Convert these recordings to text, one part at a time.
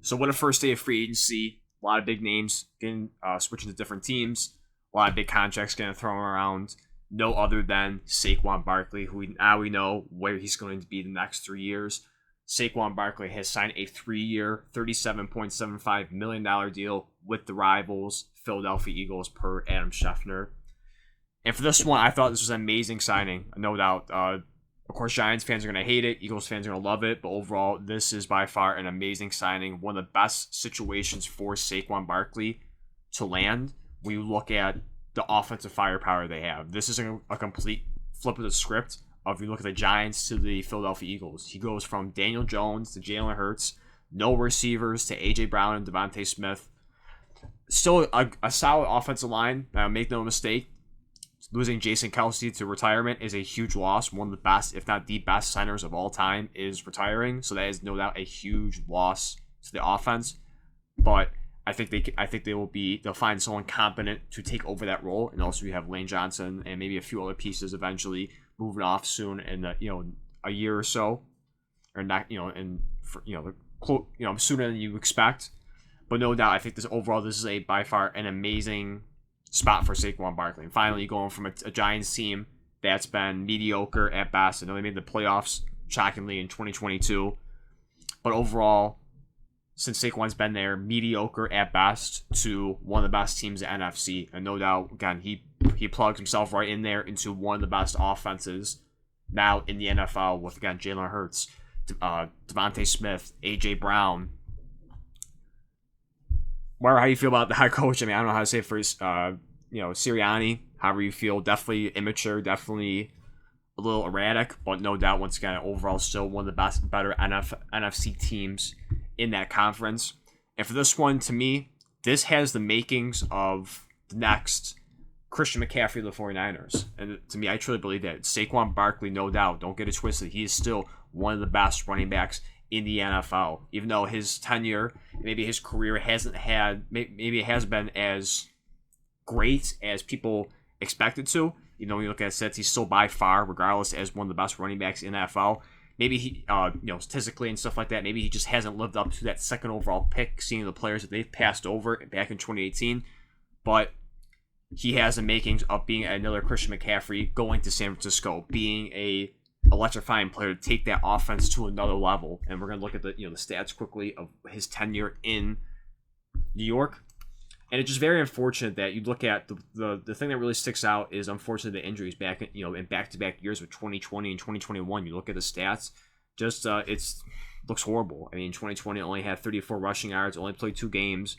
So what a first day of free agency. A lot of big names getting switching to different teams. A lot of big contracts getting thrown around. No other than Saquon Barkley, who we know where he's going to be the next 3 years. Saquon Barkley has signed a 3-year, $37.75 million deal with the rivals, Philadelphia Eagles, per Adam Schefter. And for this one, I thought this was an amazing signing, no doubt. Of course, Giants fans are going to hate it. Eagles fans are going to love it. But overall, this is by far an amazing signing. One of the best situations for Saquon Barkley to land when you look at the offensive firepower they have. This is a complete flip of the script of you look at the Giants to the Philadelphia Eagles. He goes from Daniel Jones to Jalen Hurts, no receivers to A.J. Brown and Devontae Smith. Still a solid offensive line. Make no mistake. Losing Jason Kelce to retirement is a huge loss. One of the best, if not the best, centers of all time is retiring. So that is no doubt a huge loss to the offense. But I think they'll find someone competent to take over that role. And also you have Lane Johnson and maybe a few other pieces eventually moving off soon in a year or so, or not sooner than you expect. But no doubt, I think this is a by far an amazing spot for Saquon Barkley. And finally, going from a Giants team that's been mediocre at best. I know they made the playoffs shockingly in 2022, but overall, since Saquon's been there, mediocre at best to one of the best teams in NFC. And no doubt, again, he plugs himself right in there into one of the best offenses now in the NFL with, again, Jalen Hurts, Devontae Smith, A.J. Brown. How you feel about the head coach? I mean, I don't know how to say it for Sirianni. However you feel, definitely immature, definitely a little erratic, but no doubt, once again, overall still one of the better NFC teams in that conference. And for this one, to me, this has the makings of the next Christian McCaffrey of the 49ers. And to me, I truly believe that. Saquon Barkley, no doubt, don't get it twisted, he is still one of the best running backs in the NFL, even though his tenure, maybe his career maybe it hasn't been as great as people expected to. When you look at stats, he's still by far, regardless, as one of the best running backs in the NFL. Maybe he, statistically and stuff like that, maybe he just hasn't lived up to that second overall pick, seeing the players that they've passed over back in 2018. But he has the makings of being another Christian McCaffrey, going to San Francisco, being a electrifying player to take that offense to another level. And we're going to look at the stats quickly of his tenure in New York. And it's just very unfortunate that you look at the thing that really sticks out is unfortunately the injuries back in back-to-back years with 2020 and 2021. You look at the stats, just it's looks horrible. I mean, 2020 only had 34 rushing yards, only played 2 games.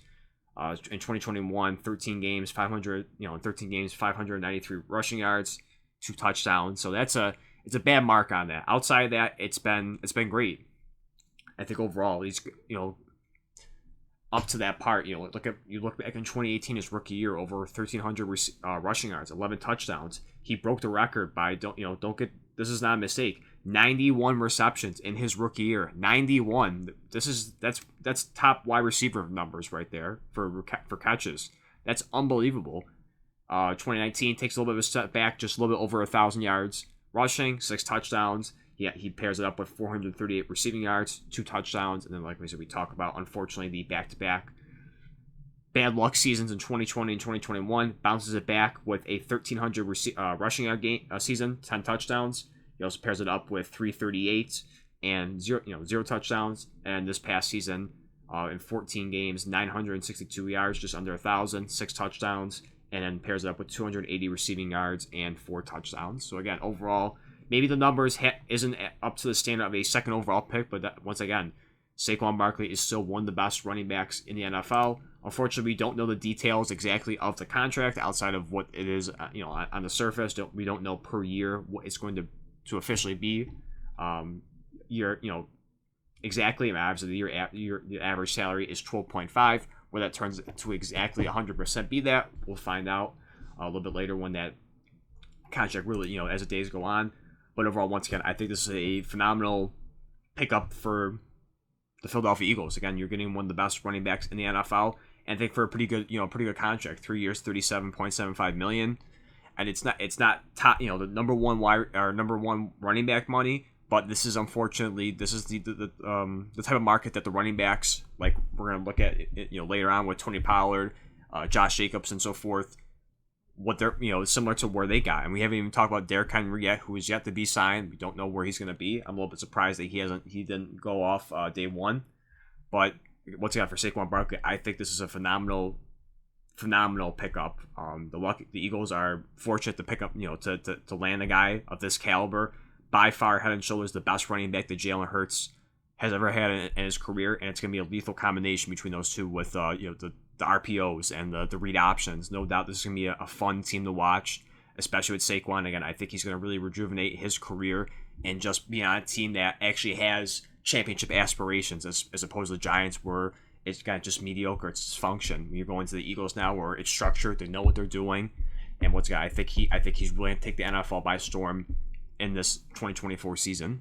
In 2021, 13 games, 593 rushing yards, 2 touchdowns. So it's a bad mark on that. Outside of that, it's been great. I think overall, he's up to that part. You look back in 2018, his rookie year, over 1,300 rushing yards, 11 touchdowns. He broke the record by this is not a mistake. 91 receptions in his rookie year. 91. That's top wide receiver numbers right there for catches. That's unbelievable. 2019 takes a little bit of a step back, just a little bit over 1,000 yards rushing, 6 touchdowns. He pairs it up with 438 receiving yards, 2 touchdowns, and then, like we said, we talk about, unfortunately, the back-to-back bad luck seasons in 2020 and 2021. Bounces it back with a 1,300 rushing yard season, 10 touchdowns. He also pairs it up with 338 and 0 touchdowns. And this past season, in 14 games, 962 yards, just under 1,000, 6 touchdowns, and then pairs it up with 280 receiving yards and 4 touchdowns. So again, overall, maybe the numbers isn't up to the standard of a second overall pick, but once again, Saquon Barkley is still one of the best running backs in the NFL. Unfortunately, we don't know the details exactly of the contract outside of what it is, on the surface. We don't know per year what it's going to officially be. Exactly. Obviously, the average salary is 12.5. Where that turns to exactly 100% be that, we'll find out a little bit later when that contract really, as the days go on. But overall, once again, I think this is a phenomenal pickup for the Philadelphia Eagles. Again, you're getting one of the best running backs in the NFL, and I think for a pretty good contract, 3 years, $37.75 million. And it's not top, the number one running back money, But this is unfortunately the type of market that the running backs, like we're gonna look at it, later on with Tony Pollard, Josh Jacobs, and so forth. What they're similar to where they got, and we haven't even talked about Derrick Henry yet, who is yet to be signed. We don't know where he's gonna be. I'm a little bit surprised that he didn't go off day one. But what's he got for Saquon Barkley? I think this is a phenomenal pickup. The Eagles are fortunate to pick up, to land a guy of this caliber. By far, head and shoulders the best running back that Jalen Hurts has ever had in his career, and it's going to be a lethal combination between those two with the RPOs and the read options. No doubt this is going to be a fun team to watch, especially with Saquon. Again, I think he's going to really rejuvenate his career and just be on a team that actually has championship aspirations, as opposed to the Giants, where it's kind of just mediocre. It's dysfunction. You're going to the Eagles now, where it's structured. They know what they're doing, and I think he's willing to take the NFL by storm in this 2024 season.